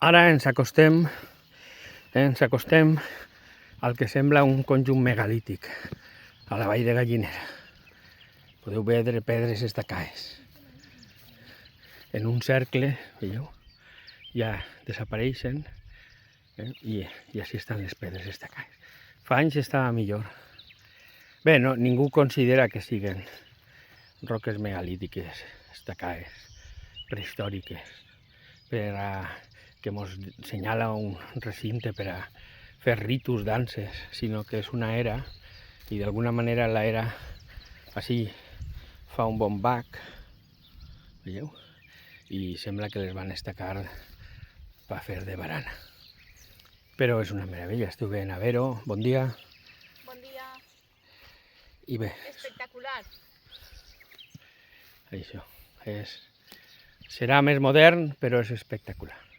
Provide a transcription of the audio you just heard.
Ara ens acostem al que sembla un conjunt megalític, a la vall de Gallinera. Podeu veure pedres estacades. En un cercle, veieu? Ja desapareixen i així estan les pedres estacades. Fa anys estava millor. Bé, no, ningú considera que siguen roques megalítiques, estacades, prehistòriques, que mos senyala un recinte per a fer ritus, danses, sinó que és una era, i d'alguna manera la era així fa un bon bac, veieu? I sembla que les van estacar per fer de barana. Però és una meravella, esteu veient a veure-ho, bon dia. Bon dia. I bé, Espectacular. això serà més modern, però és espectacular.